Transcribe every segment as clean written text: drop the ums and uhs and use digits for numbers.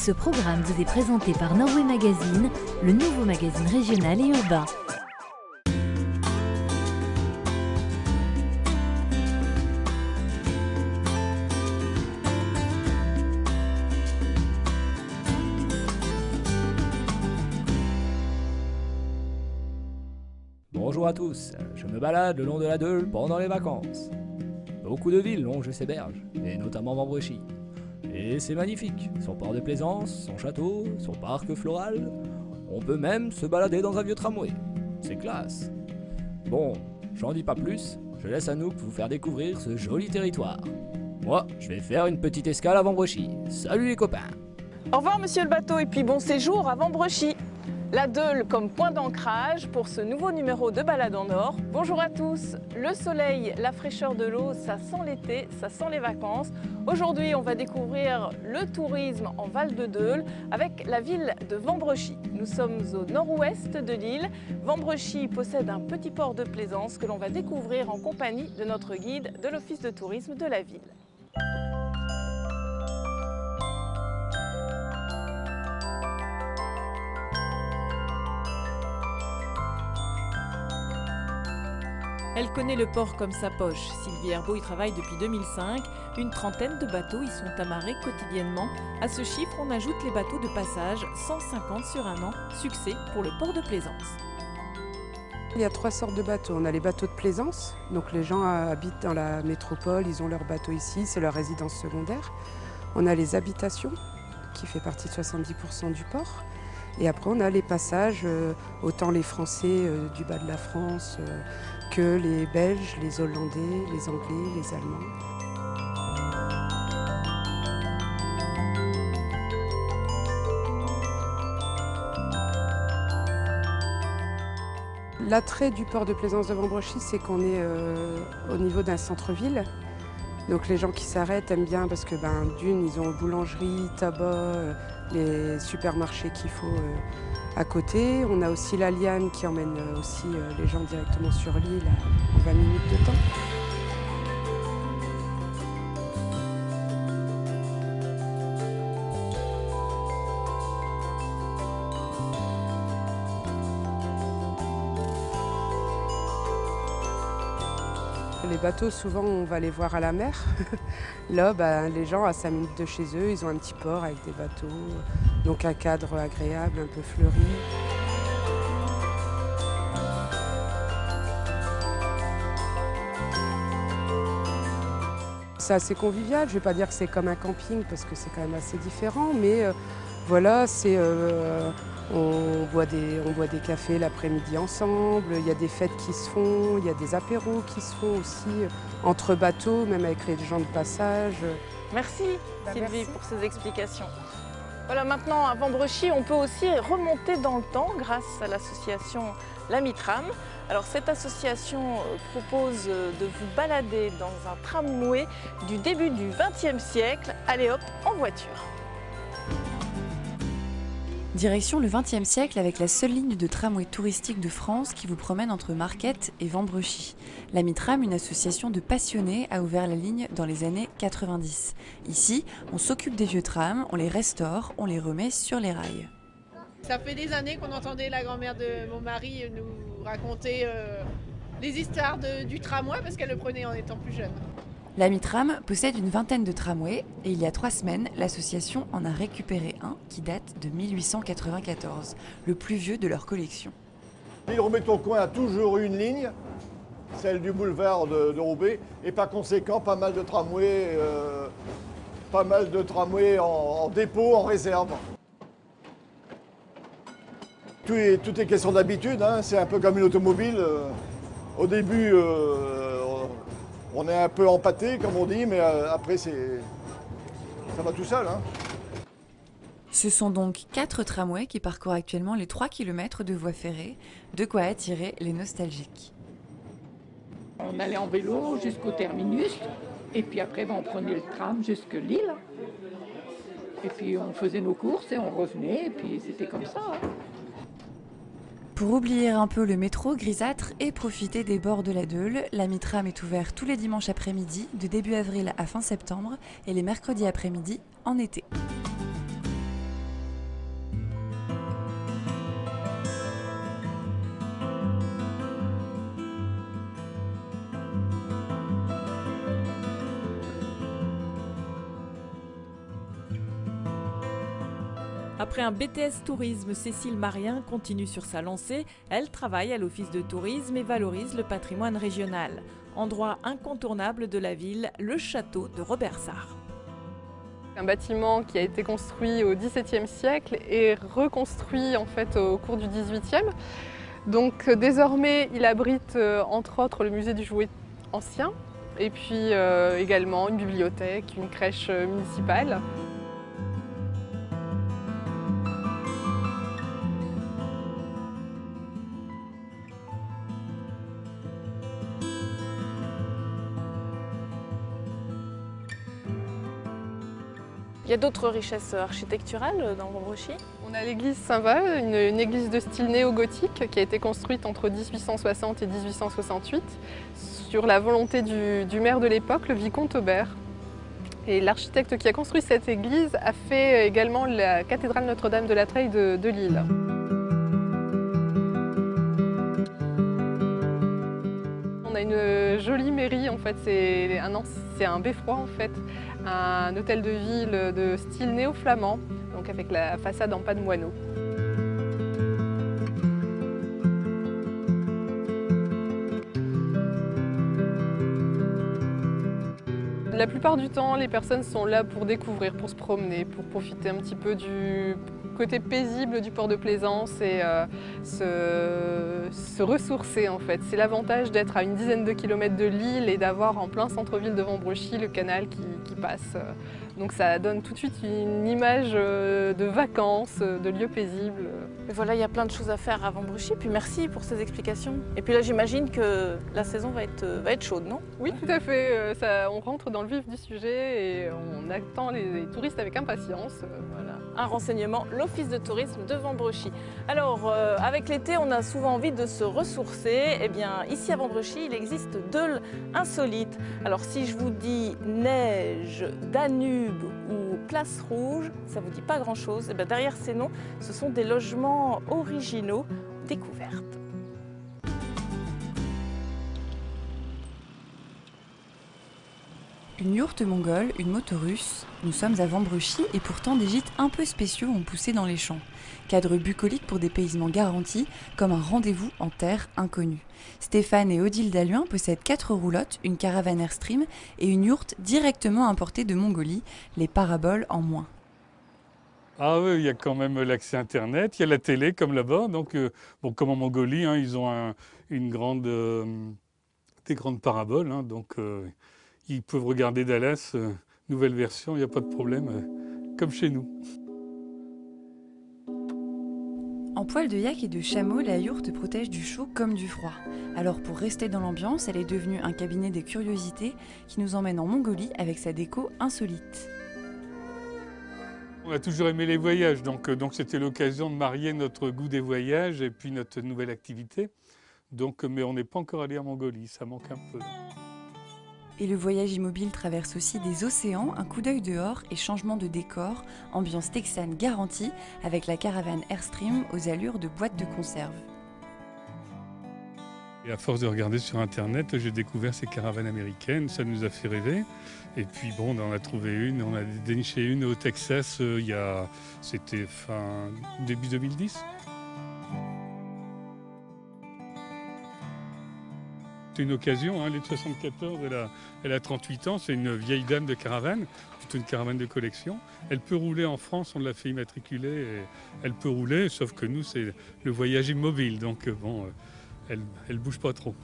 Ce programme vous est présenté par Norway Magazine, le nouveau magazine régional et urbain. Bonjour à tous, je me balade le long de la Deûle pendant les vacances. Beaucoup de villes longent ces berges, et notamment Vambrechy. Et c'est magnifique, son port de plaisance, son château, son parc floral. On peut même se balader dans un vieux tramway. C'est classe. Bon, j'en dis pas plus, je laisse Anouk vous faire découvrir ce joli territoire. Moi, je vais faire une petite escale à Vambrechy. Salut les copains! Au revoir monsieur le bateau et puis bon séjour à Vambrechy. La Deûle comme point d'ancrage pour ce nouveau numéro de Balade en Or. Bonjour à tous, le soleil, la fraîcheur de l'eau, ça sent l'été, ça sent les vacances. Aujourd'hui, on va découvrir le tourisme en Val de Deûle avec la ville de Vambrechy. Nous sommes au nord-ouest de l'île. Vambrechy possède un petit port de plaisance que l'on va découvrir en compagnie de notre guide de l'office de tourisme de la ville. Elle connaît le port comme sa poche. Sylvie Herbeau y travaille depuis 2005. Une trentaine de bateaux y sont amarrés quotidiennement. À ce chiffre, on ajoute les bateaux de passage, 150 sur un an. Succès pour le port de plaisance. Il y a trois sortes de bateaux. On a les bateaux de plaisance. Donc les gens habitent dans la métropole, ils ont leur bateau ici, c'est leur résidence secondaire. On a les habitations, qui fait partie de 70% du port. Et après, on a les passages, autant les Français du bas de la France que les Belges, les Hollandais, les Anglais, les Allemands. L'attrait du port de plaisance de Vambrechy, c'est qu'on est au niveau d'un centre-ville. Donc les gens qui s'arrêtent aiment bien parce que d'une, ils ont boulangerie, tabac, les supermarchés qu'il faut à côté. On a aussi la Liane qui emmène aussi les gens directement sur l'île en 20 minutes de temps. Les bateaux, souvent, on va les voir à la mer. Là, les gens, à 5 minutes de chez eux, ils ont un petit port avec des bateaux. Donc un cadre agréable, un peu fleuri. C'est assez convivial. Je ne vais pas dire que c'est comme un camping parce que c'est quand même assez différent. Mais voilà, c'est... On boit des cafés l'après-midi ensemble, il y a des fêtes qui se font, il y a des apéros qui se font aussi entre bateaux, même avec les gens de passage. Merci Sylvie pour ces explications. Voilà, maintenant à Vambrechy, on peut aussi remonter dans le temps grâce à l'association La Mitram. Alors cette association propose de vous balader dans un tramway du début du XXe siècle. Allez hop, en voiture. Direction le XXe siècle avec la seule ligne de tramway touristique de France qui vous promène entre Marquette et Vambrechy. La Mitram, une association de passionnés, a ouvert la ligne dans les années 90. Ici, on s'occupe des vieux trams, on les restaure, on les remet sur les rails. Ça fait des années qu'on entendait la grand-mère de mon mari nous raconter les histoires du tramway parce qu'elle le prenait en étant plus jeune. La Mitram possède une vingtaine de tramways et il y a 3 semaines, l'association en a récupéré un qui date de 1894, le plus vieux de leur collection. L'île Roubaix-Tourcoing a toujours eu une ligne, celle du boulevard de Roubaix, et par conséquent pas mal de tramways en dépôt, en réserve. Tout est question d'habitude, hein. C'est un peu comme une automobile. Au début, on est un peu empâté, comme on dit, mais après, ça va tout seul. Hein. Ce sont donc 4 tramways qui parcourent actuellement les 3 km de voies ferrées, de quoi attirer les nostalgiques. On allait en vélo jusqu'au terminus, et puis après, on prenait le tram jusqu'à Lille. Et puis on faisait nos courses et on revenait, et puis c'était comme ça. Hein. Pour oublier un peu le métro grisâtre et profiter des bords de la Deûle, la Mitram est ouverte tous les dimanches après-midi, de début avril à fin septembre, et les mercredis après-midi en été. Après un BTS Tourisme, Cécile Marien continue sur sa lancée. Elle travaille à l'Office de tourisme et valorise le patrimoine régional. Endroit incontournable de la ville, le château de Robert-Sarre. Un bâtiment qui a été construit au XVIIe siècle et reconstruit en fait au cours du XVIIIe. Donc désormais, il abrite entre autres le musée du jouet ancien et puis également une bibliothèque, une crèche municipale. Il y a d'autres richesses architecturales dans Vambrechy? On a l'église Saint-Val, une église de style néo-gothique qui a été construite entre 1860 et 1868 sur la volonté du maire de l'époque, le vicomte Aubert. Et l'architecte qui a construit cette église a fait également la cathédrale Notre-Dame de la Treille de Lille. On a une jolie mairie, en fait, c'est un beffroi en fait, un hôtel de ville de style néo-flamand, donc avec la façade en pas de moineau. La plupart du temps, les personnes sont là pour découvrir, pour se promener, pour profiter un petit peu du côté paisible du port de Plaisance et se ressourcer en fait. C'est l'avantage d'être à une dizaine de kilomètres de Lille et d'avoir en plein centre-ville de Vambrechy le canal qui passe. Donc ça donne tout de suite une image de vacances, de lieux paisibles. Et voilà, il y a plein de choses à faire à Vambrechy, puis merci pour ces explications. Et puis là, j'imagine que la saison va être chaude, non? Oui, tout à fait. On rentre dans le vif du sujet et on attend les touristes avec impatience. Voilà. Un renseignement, l'Office de tourisme de Vambrechy. Alors, avec l'été, on a souvent envie de se ressourcer. Eh bien, ici à Vambrechy, il existe deux insolites. Alors, si je vous dis neige, Danube ou place rouge, ça vous dit pas grand-chose. Eh bien, derrière ces noms, ce sont des logements originaux, découvertes. Une yourte mongole, une moto russe, nous sommes à Vambrechy et pourtant des gîtes un peu spéciaux ont poussé dans les champs. Cadre bucolique pour dépaysement garanti, comme un rendez-vous en terre inconnue. Stéphane et Odile Dalluin possèdent 4 roulottes, une caravane Airstream et une yourte directement importée de Mongolie, les paraboles en moins. Ah oui, il y a quand même l'accès Internet, il y a la télé comme là-bas. Donc, comme en Mongolie, hein, ils ont des grandes paraboles. Hein, donc, ils peuvent regarder Dallas, nouvelle version, il n'y a pas de problème, comme chez nous. En poil de yak et de chameau, la yourte protège du chaud comme du froid. Alors pour rester dans l'ambiance, elle est devenue un cabinet des curiosités qui nous emmène en Mongolie avec sa déco insolite. On a toujours aimé les voyages, donc c'était l'occasion de marier notre goût des voyages et puis notre nouvelle activité. Mais on n'est pas encore allé en Mongolie, ça manque un peu. Et le voyage immobile traverse aussi des océans, un coup d'œil dehors et changement de décor, ambiance texane garantie avec la caravane Airstream aux allures de boîte de conserve. Et à force de regarder sur Internet, j'ai découvert ces caravanes américaines, ça nous a fait rêver. Et puis bon, on en a trouvé une, on a déniché une au Texas, c'était début 2010. C'est une occasion, hein, l'E 74, elle a 38 ans, c'est une vieille dame de caravane, plutôt une caravane de collection. Elle peut rouler en France, on l'a fait immatriculer, et elle peut rouler, sauf que nous, c'est le voyage immobile, donc bon, elle bouge pas trop.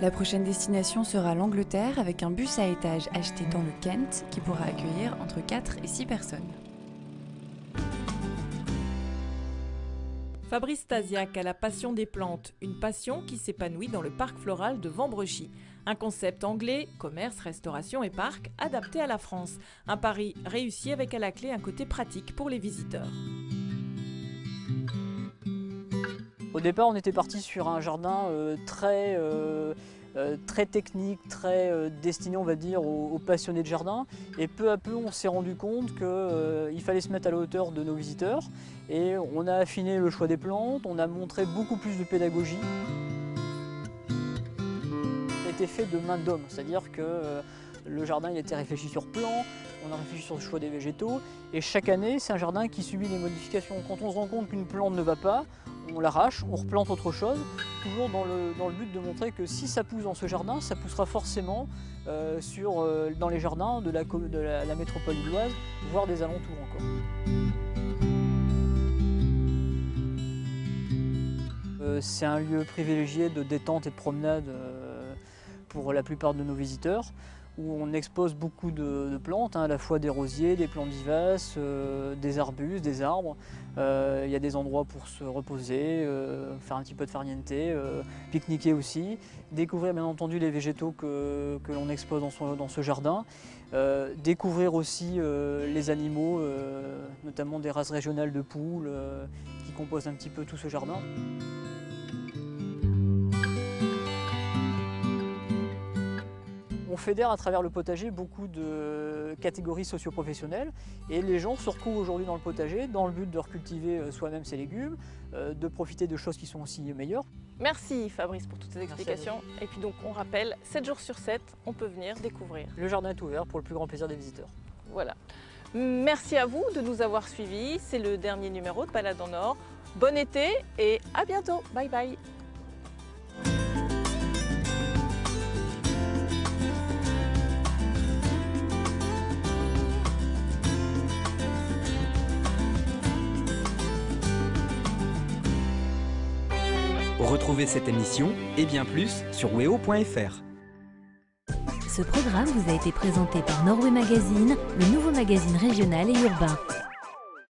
La prochaine destination sera l'Angleterre avec un bus à étage acheté dans le Kent qui pourra accueillir entre 4 et 6 personnes. Fabrice Stasiak a la passion des plantes, une passion qui s'épanouit dans le parc floral de Vambrechy. Un concept anglais, commerce, restauration et parc, adapté à la France. Un pari réussi avec à la clé un côté pratique pour les visiteurs. Au départ, on était parti sur un jardin très technique, très destiné, on va dire, aux passionnés de jardin. Et peu à peu, on s'est rendu compte qu'il fallait se mettre à la hauteur de nos visiteurs. Et on a affiné le choix des plantes, on a montré beaucoup plus de pédagogie. Ça a été fait de main d'homme, c'est-à-dire que le jardin il a été réfléchi sur plan, On a réfléchi sur le choix des végétaux et chaque année, c'est un jardin qui subit des modifications. Quand on se rend compte qu'une plante ne va pas, on l'arrache, on replante autre chose, toujours dans le but de montrer que si ça pousse dans ce jardin, ça poussera forcément dans les jardins de la métropole lilloise, voire des alentours encore. C'est un lieu privilégié de détente et de promenade pour la plupart de nos visiteurs, où on expose beaucoup de plantes, à la fois des rosiers, des plantes vivaces, des arbustes, des arbres. Il y a des endroits pour se reposer, faire un petit peu de farniente, pique-niquer aussi, découvrir bien entendu les végétaux que l'on expose dans ce jardin, découvrir aussi les animaux, notamment des races régionales de poules qui composent un petit peu tout ce jardin. On fédère à travers le potager beaucoup de catégories socio-professionnelles et les gens se retrouvent aujourd'hui dans le potager dans le but de recultiver soi-même ses légumes, de profiter de choses qui sont aussi meilleures. Merci Fabrice pour toutes ces explications. Et puis donc on rappelle, 7 jours sur 7, on peut venir découvrir. Le jardin est ouvert pour le plus grand plaisir des visiteurs. Voilà. Merci à vous de nous avoir suivis. C'est le dernier numéro de Balade en Or. Bon été et à bientôt. Bye bye. Retrouvez cette émission et bien plus sur weo.fr. Ce programme vous a été présenté par Norway Magazine, le nouveau magazine régional et urbain.